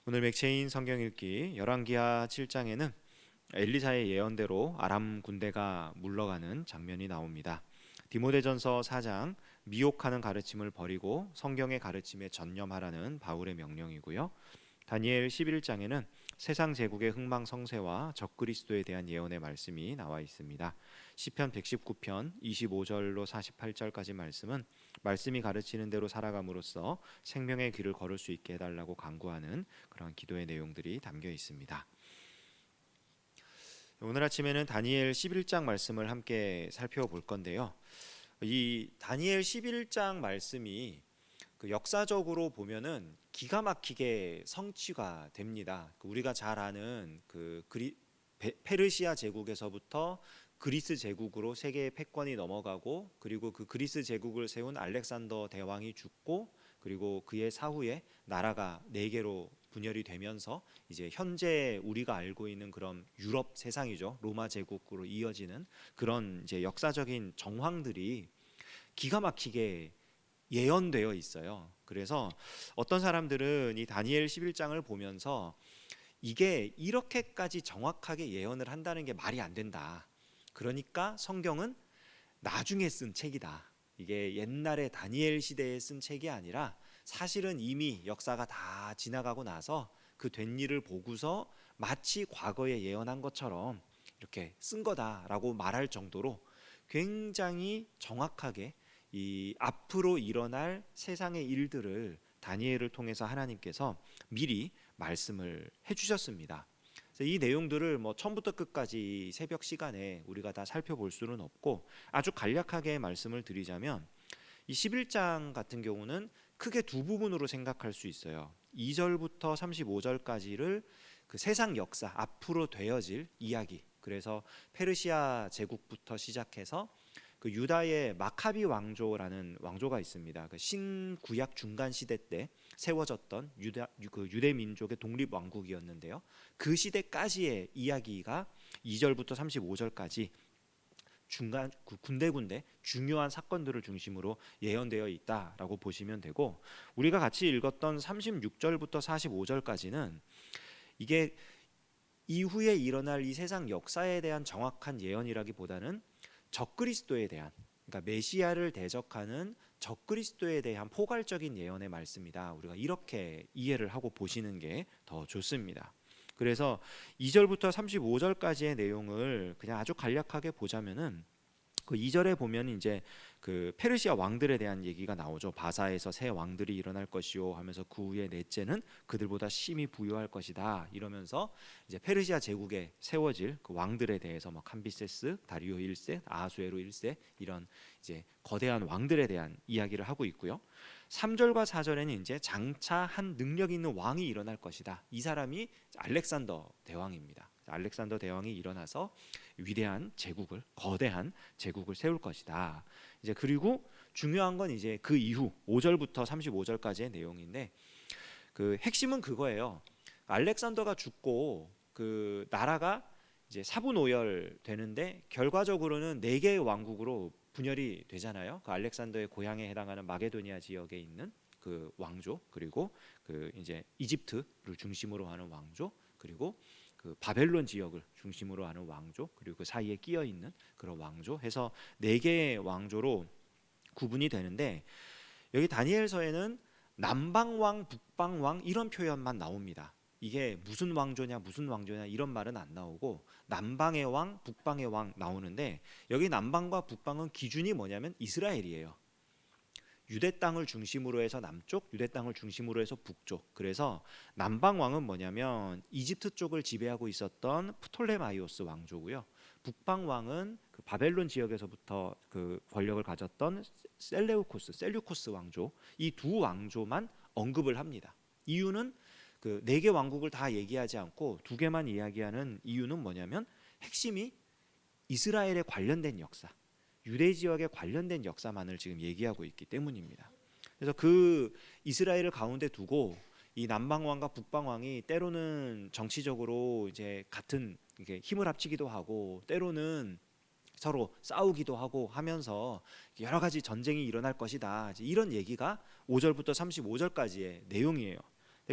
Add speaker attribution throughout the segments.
Speaker 1: 오늘 맥체인 성경 읽기 열왕기하 7장에는 엘리사의 예언대로 아람 군대가 물러가는 장면이 나옵니다. 디모데전서 4장 미혹하는 가르침을 버리고 성경의 가르침에 전념하라는 바울의 명령이고요. 다니엘 11장에는 세상 제국의 흥망성쇠와 적그리스도에 대한 예언의 말씀이 나와 있습니다. 시편 119편 25절로 48절까지 말씀은 말씀이 가르치는 대로 살아감으로써 생명의 길을 걸을 수 있게 해달라고 간구하는 그런 기도의 내용들이 담겨 있습니다. 오늘 아침에는 다니엘 11장 말씀을 함께 살펴볼 건데요. 이 다니엘 11장 말씀이 역사적으로 보면은 기가 막히게 성취가 됩니다. 우리가 잘 아는 페르시아 제국에서부터 그리스 제국으로 세계의 패권이 넘어가고, 그리고 그 그리스 제국을 세운 알렉산더 대왕이 죽고, 그리고 그의 사후에 나라가 네 개로 분열이 되면서 이제 현재 우리가 알고 있는 그런 유럽 세상이죠. 로마 제국으로 이어지는 그런 이제 역사적인 정황들이 기가 막히게 예언되어 있어요. 그래서 어떤 사람들은 이 다니엘 11장을 보면서 이게 이렇게까지 정확하게 예언을 한다는 게 말이 안 된다. 그러니까 성경은 나중에 쓴 책이다. 이게 옛날에 다니엘 시대에 쓴 책이 아니라 사실은 이미 역사가 다 지나가고 나서 그 된 일을 보고서 마치 과거에 예언한 것처럼 이렇게 쓴 거다라고 말할 정도로 굉장히 정확하게 이 앞으로 일어날 세상의 일들을 다니엘을 통해서 하나님께서 미리 말씀을 해주셨습니다. 그래서 이 내용들을 뭐 처음부터 끝까지 새벽 시간에 우리가 다 살펴볼 수는 없고, 아주 간략하게 말씀을 드리자면 이 11장 같은 경우는 크게 두 부분으로 생각할 수 있어요. 2절부터 35절까지를 그 세상 역사 앞으로 되어질 이야기, 그래서 페르시아 제국부터 시작해서 그 유다의 마카비 왕조라는 왕조가 있습니다. 그 신구약 중간 시대 때 세워졌던 유대 민족의 독립 왕국이었는데요. 그 시대까지의 이야기가 2절부터 35절까지 중간 군데군데 중요한 사건들을 중심으로 예언되어 있다라고 보시면 되고, 우리가 같이 읽었던 36절부터 45절까지는 이게 이후에 일어날 이 세상 역사에 대한 정확한 예언이라기보다는 적그리스도에 대한, 그러니까 메시아를 대적하는 적그리스도에 대한 포괄적인 예언의 말씀이다. 우리가 이렇게 이해를 하고 보시는 게 더 좋습니다. 그래서 2절부터 35절까지의 내용을 그냥 아주 간략하게 보자면은 그 2절에 보면 이제 그 페르시아 왕들에 대한 얘기가 나오죠. 바사에서 새 왕들이 일어날 것이요 하면서 그 후에 넷째는 그들보다 심히 부유할 것이다 이러면서 이제 페르시아 제국에 세워질 그 왕들에 대해서 뭐 캄비세스, 다리오 1세, 아하수에로 1세 이런 이제 거대한 왕들에 대한 이야기를 하고 있고요. 3절과 4절에는 이제 장차 한 능력 있는 왕이 일어날 것이다. 이 사람이 알렉산더 대왕입니다. 알렉산더 대왕이 일어나서 위대한 제국을, 거대한 제국을 세울 것이다. 이제 그리고 중요한 건 이제 그 이후 5절부터 35절까지의 내용인데, 그 핵심은 그거예요. 알렉산더가 죽고 그 나라가 이제 사분오열 되는데 결과적으로는 네 개의 왕국으로 분열이 되잖아요. 그 알렉산더의 고향에 해당하는 마게도니아 지역에 있는 그 왕조, 그리고 그 이제 이집트를 중심으로 하는 왕조, 그리고 그 바벨론 지역을 중심으로 하는 왕조, 그리고 그 사이에 끼어 있는 그런 왕조 해서 네 개의 왕조로 구분이 되는데, 여기 다니엘서에는 남방왕, 북방왕 이런 표현만 나옵니다. 이게 무슨 왕조냐 무슨 왕조냐 이런 말은 안 나오고 남방의 왕, 북방의 왕 나오는데, 여기 남방과 북방은 기준이 뭐냐면 이스라엘이에요. 유대 땅을 중심으로 해서 남쪽, 유대 땅을 중심으로 해서 북쪽. 그래서 남방 왕은 뭐냐면 이집트 쪽을 지배하고 있었던 프톨레마이오스 왕조고요. 북방 왕은 그 바벨론 지역에서부터 그 권력을 가졌던 셀류코스 왕조. 이 두 왕조만 언급을 합니다. 이유는 그 네 개 왕국을 다 얘기하지 않고 두 개만 이야기하는 이유는 뭐냐면 핵심이 이스라엘에 관련된 역사, 유대 지역에 관련된 역사만을 지금 얘기하고 있기 때문입니다. 그래서 그 이스라엘을 가운데 두고 이 남방 왕과 북방 왕이 때로는 정치적으로 이제 같은 이게 힘을 합치기도 하고, 때로는 서로 싸우기도 하고 하면서 여러 가지 전쟁이 일어날 것이다. 이런 얘기가 5절부터 35절까지의 내용이에요.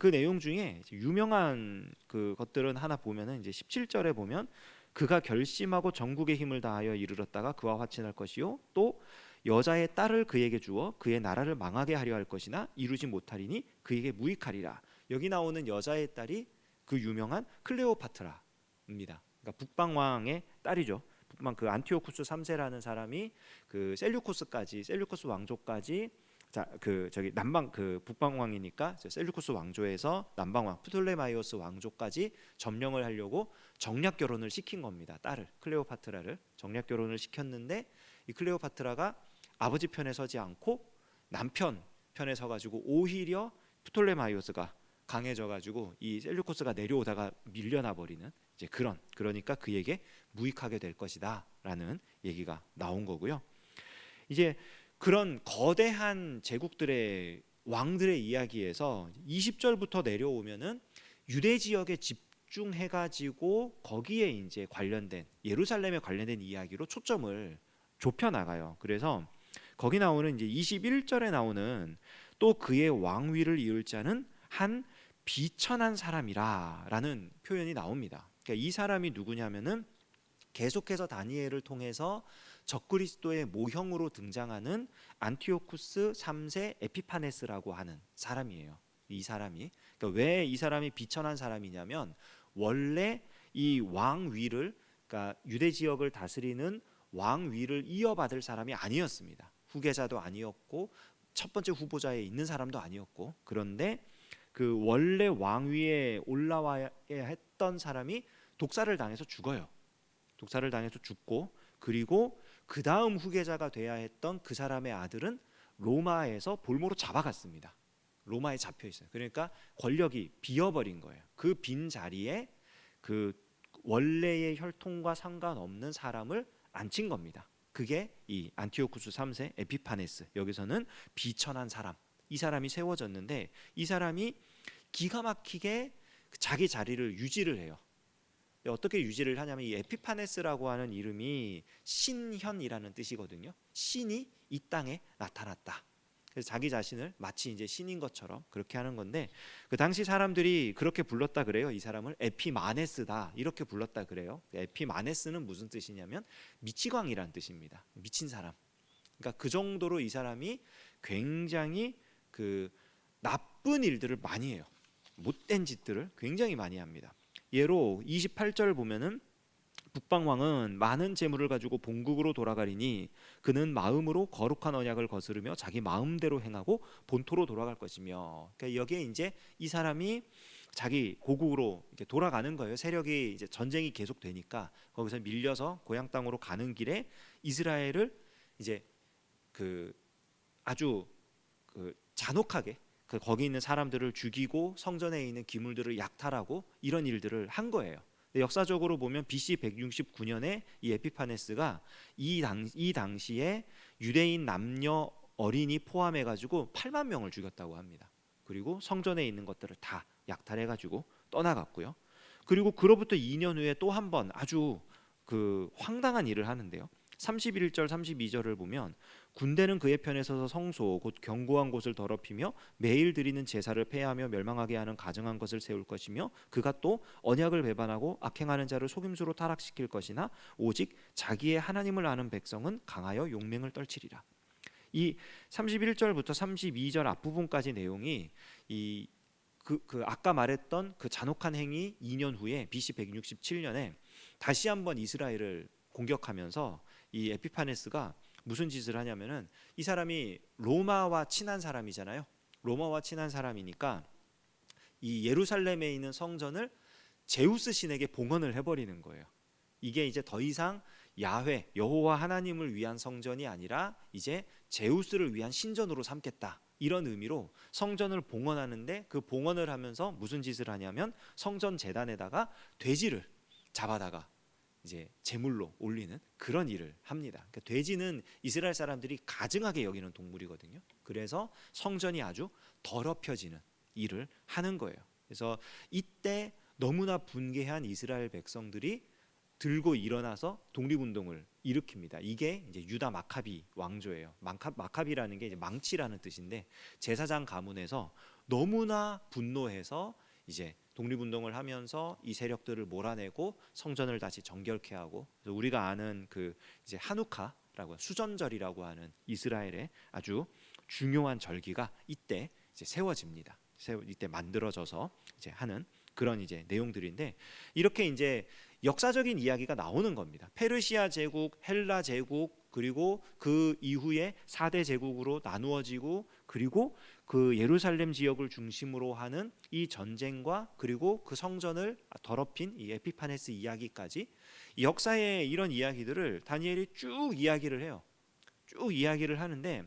Speaker 1: 그 내용 중에 유명한 그 것들은 하나 보면은 이제 17절에 보면 그가 결심하고 전국의 힘을 다하여 이르렀다가 그와 화친할 것이요 또 여자의 딸을 그에게 주어 그의 나라를 망하게 하려 할 것이나 이루지 못하리니 그에게 무익하리라. 여기 나오는 여자의 딸이 그 유명한 클레오파트라입니다. 그러니까 북방 왕의 딸이죠. 북방 그 안티오쿠스 3세라는 사람이 그 셀류코스 왕조까지 그 저기 남방 그 북방 왕이니까 셀류코스 왕조에서 남방 왕 프톨레마이오스 왕조까지 점령을 하려고 정략 결혼을 시킨 겁니다. 딸을 클레오파트라를 정략 결혼을 시켰는데 이 클레오파트라가 아버지 편에 서지 않고 남편 편에 서가지고 오히려 프톨레마이오스가 강해져가지고 이 셀류코스가 내려오다가 밀려나 버리는 이제 그러니까 그에게 무익하게 될 것이다라는 얘기가 나온 거고요. 이제 그런 거대한 제국들의 왕들의 이야기에서 20절부터 내려오면은 유대 지역에 집중해가지고 거기에 이제 관련된 예루살렘에 관련된 이야기로 초점을 좁혀 나가요. 그래서 거기 나오는 이제 21절에 나오는 또 그의 왕위를 이을 자는 한 비천한 사람이라라는 표현이 나옵니다. 그러니까 이 사람이 누구냐면은 계속해서 다니엘을 통해서 적그리스도의 모형으로 등장하는 안티오쿠스 3세 에피파네스라고 하는 사람이에요. 이 사람이 그러니까 왜 이 사람이 비천한 사람이냐면 원래 이 왕위를 그러니까 유대 지역을 다스리는 왕위를 이어받을 사람이 아니었습니다. 후계자도 아니었고 첫 번째 후보자에 있는 사람도 아니었고 그런데 그 원래 왕위에 올라와야 했던 사람이 독살을 당해서 죽어요. 독살을 당해서 죽고 그리고 그 다음 후계자가 돼야 했던 그 사람의 아들은 로마에서 볼모로 잡아갔습니다. 로마에 잡혀 있어요. 그러니까 권력이 비어버린 거예요. 그 빈 자리에 그 원래의 혈통과 상관없는 사람을 앉힌 겁니다. 그게 이 안티오쿠스 3세 에피파네스. 여기서는 비천한 사람. 이 사람이 세워졌는데 이 사람이 기가 막히게 자기 자리를 유지를 해요. 어떻게 유지를 하냐면 이 에피파네스라고 하는 이름이 신현이라는 뜻이거든요. 신이 이 땅에 나타났다. 그래서 자기 자신을 마치 이제 신인 것처럼 그렇게 하는 건데 그 당시 사람들이 그렇게 불렀다 그래요. 이 사람을 에피마네스다 이렇게 불렀다 그래요. 에피마네스는 무슨 뜻이냐면 미치광이라는 뜻입니다. 미친 사람. 그러니까 그 정도로 이 사람이 굉장히 그 나쁜 일들을 많이 해요. 못된 짓들을 굉장히 많이 합니다. 예로 28절 보면은 북방왕은 많은 재물을 가지고 본국으로 돌아가리니 그는 마음으로 거룩한 언약을 거스르며 자기 마음대로 행하고 본토로 돌아갈 것이며. 그러니까 여기에 이제 이 사람이 자기 고국으로 이렇게 돌아가는 거예요. 세력이 이제 전쟁이 계속 되니까 거기서 밀려서 고향 땅으로 가는 길에 이스라엘을 이제 그 아주 그 잔혹하게 거기 있는 사람들을 죽이고 성전에 있는 기물들을 약탈하고 이런 일들을 한 거예요. 역사적으로 보면 BC 169년에 이 에피파네스가 이 당시에 유대인 남녀 어린이 포함해 가지고 8만 명을 죽였다고 합니다. 그리고 성전에 있는 것들을 다 약탈해 가지고 떠나갔고요. 그리고 그로부터 2년 후에 또 한 번 아주 그 황당한 일을 하는데요. 31절 32절을 보면 군대는 그의 편에 서서 성소 곧 견고한 곳을 더럽히며 매일 드리는 제사를 폐하며 멸망하게 하는 가증한 것을 세울 것이며 그가 또 언약을 배반하고 악행하는 자를 속임수로 타락시킬 것이나 오직 자기의 하나님을 아는 백성은 강하여 용맹을 떨치리라. 이 31절부터 32절 앞부분까지 내용이 이 아까 말했던 그 잔혹한 행위 2년 후에 BC 167년에 다시 한번 이스라엘을 공격하면서 이 에피파네스가 무슨 짓을 하냐면은 이 사람이 로마와 친한 사람이잖아요. 로마와 친한 사람이니까 이 예루살렘에 있는 성전을 제우스 신에게 봉헌을 해버리는 거예요. 이게 이제 더 이상 야훼 여호와 하나님을 위한 성전이 아니라 이제 제우스를 위한 신전으로 삼겠다. 이런 의미로 성전을 봉헌하는데 그 봉헌을 하면서 무슨 짓을 하냐면 성전 제단에다가 돼지를 잡아다가 이제 제물로 올리는 그런 일을 합니다. 그러니까 돼지는 이스라엘 사람들이 가증하게 여기는 동물이거든요. 그래서 성전이 아주 더럽혀지는 일을 하는 거예요. 그래서 이때 너무나 분개한 이스라엘 백성들이 들고 일어나서 독립운동을 일으킵니다. 이게 이제 유다 마카비 왕조예요. 마카비라는 게 이제 망치라는 뜻인데 제사장 가문에서 너무나 분노해서 이제 독립운동을 하면서 이 세력들을 몰아내고 성전을 다시 정결케 하고, 그래서 우리가 아는 그 이제 하누카라고 수전절이라고 하는 이스라엘의 아주 중요한 절기가 이때 이제 세워집니다. 이때 만들어져서 이제 하는 그런 이제 내용들인데, 이렇게 이제 역사적인 이야기가 나오는 겁니다. 페르시아 제국, 헬라 제국, 그리고 그 이후에 4대 제국으로 나누어지고, 그리고 그 예루살렘 지역을 중심으로 하는 이 전쟁과 그리고 그 성전을 더럽힌 이 에피파네스 이야기까지, 이 역사의 이런 이야기들을 다니엘이 쭉 이야기를 해요. 쭉 이야기를 하는데,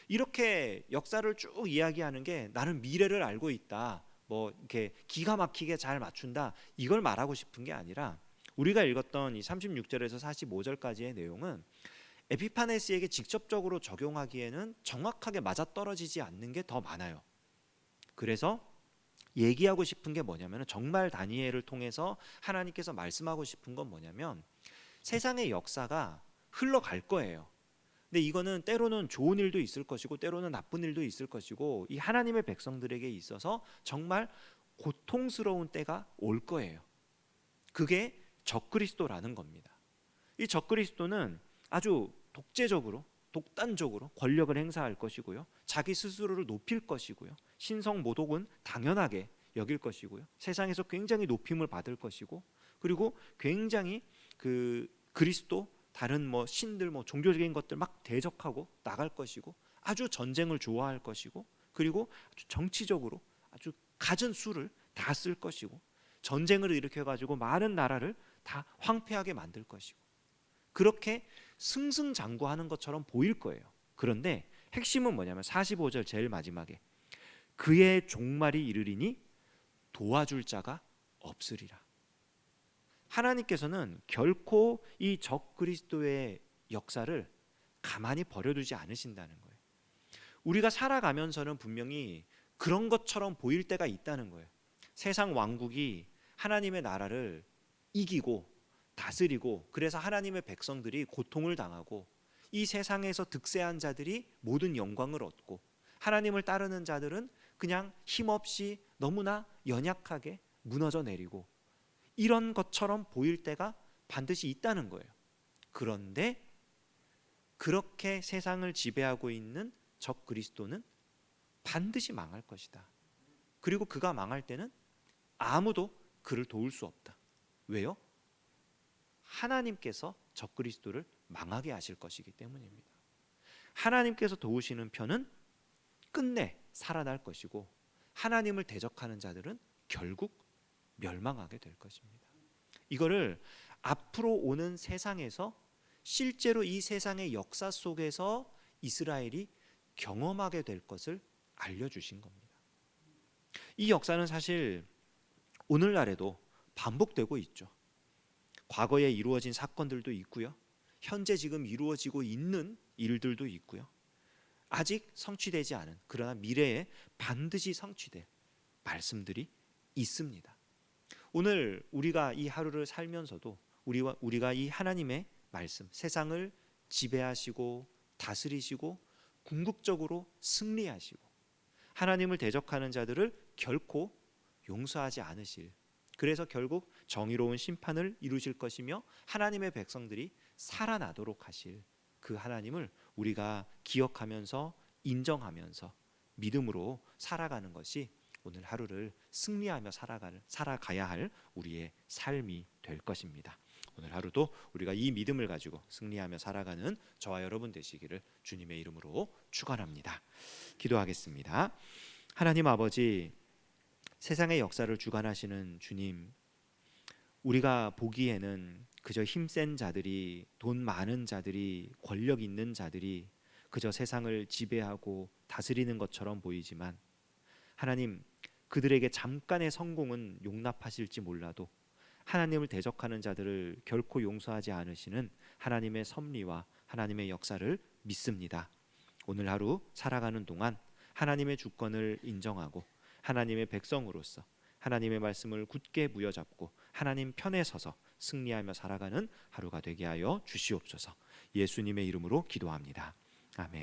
Speaker 1: 이렇게 역사를 쭉 이야기하는 게 나는 미래를 알고 있다, 뭐 이렇게 기가 막히게 잘 맞춘다, 이걸 말하고 싶은 게 아니라, 우리가 읽었던 이 36절에서 45절까지의 내용은 에피파네스에게 직접적으로 적용하기에는 정확하게 맞아떨어지지 않는 게 더 많아요. 그래서 얘기하고 싶은 게 뭐냐면, 정말 다니엘을 통해서 하나님께서 말씀하고 싶은 건 뭐냐면, 세상의 역사가 흘러갈 거예요. 근데 이거는 때로는 좋은 일도 있을 것이고 때로는 나쁜 일도 있을 것이고, 이 하나님의 백성들에게 있어서 정말 고통스러운 때가 올 거예요. 그게 적그리스도라는 겁니다. 이 적그리스도는 아주 독재적으로, 독단적으로 권력을 행사할 것이고요, 자기 스스로를 높일 것이고요, 신성 모독은 당연하게 여길 것이고요, 세상에서 굉장히 높임을 받을 것이고, 그리고 굉장히 그 그리스도, 다른 뭐 신들, 뭐 종교적인 것들 막 대적하고 나갈 것이고, 아주 전쟁을 좋아할 것이고, 그리고 아주 정치적으로 아주 갖은 수를 다 쓸 것이고, 전쟁을 일으켜 가지고 많은 나라를 다 황폐하게 만들 것이고, 그렇게 승승장구하는 것처럼 보일 거예요. 그런데 핵심은 뭐냐면 45절 제일 마지막에, 그의 종말이 이르리니 도와줄 자가 없으리라. 하나님께서는 결코 이 적그리스도의 역사를 가만히 버려두지 않으신다는 거예요. 우리가 살아가면서는 분명히 그런 것처럼 보일 때가 있다는 거예요. 세상 왕국이 하나님의 나라를 이기고 다스리고, 그래서 하나님의 백성들이 고통을 당하고, 이 세상에서 득세한 자들이 모든 영광을 얻고, 하나님을 따르는 자들은 그냥 힘없이 너무나 연약하게 무너져 내리고, 이런 것처럼 보일 때가 반드시 있다는 거예요. 그런데 그렇게 세상을 지배하고 있는 적그리스도는 반드시 망할 것이다. 그리고 그가 망할 때는 아무도 그를 도울 수 없다. 왜요? 하나님께서 적그리스도를 망하게 하실 것이기 때문입니다. 하나님께서 도우시는 편은 끝내 살아날 것이고, 하나님을 대적하는 자들은 결국 멸망하게 될 것입니다. 이거를 앞으로 오는 세상에서, 실제로 이 세상의 역사 속에서 이스라엘이 경험하게 될 것을 알려주신 겁니다. 이 역사는 사실 오늘날에도 반복되고 있죠. 과거에 이루어진 사건들도 있고요, 현재 지금 이루어지고 있는 일들도 있고요, 아직 성취되지 않은, 그러나 미래에 반드시 성취될 말씀들이 있습니다. 오늘 우리가 이 하루를 살면서도 우리가 이 하나님의 말씀, 세상을 지배하시고 다스리시고 궁극적으로 승리하시고 하나님을 대적하는 자들을 결코 용서하지 않으실, 그래서 결국 정의로운 심판을 이루실 것이며 하나님의 백성들이 살아나도록 하실 그 하나님을 우리가 기억하면서 인정하면서 믿음으로 살아가는 것이 오늘 하루를 승리하며 살아가야 할 우리의 삶이 될 것입니다. 오늘 하루도 우리가 이 믿음을 가지고 승리하며 살아가는 저와 여러분 되시기를 주님의 이름으로 축원합니다. 기도하겠습니다. 하나님 아버지, 세상의 역사를 주관하시는 주님, 우리가 보기에는 그저 힘센 자들이, 돈 많은 자들이, 권력 있는 자들이 그저 세상을 지배하고 다스리는 것처럼 보이지만, 하나님, 그들에게 잠깐의 성공은 용납하실지 몰라도 하나님을 대적하는 자들을 결코 용서하지 않으시는 하나님의 섭리와 하나님의 역사를 믿습니다. 오늘 하루 살아가는 동안 하나님의 주권을 인정하고 하나님의 백성으로서 하나님의 말씀을 굳게 부여잡고 하나님 편에 서서 승리하며 살아가는 하루가 되게 하여 주시옵소서. 예수님의 이름으로 기도합니다. 아멘.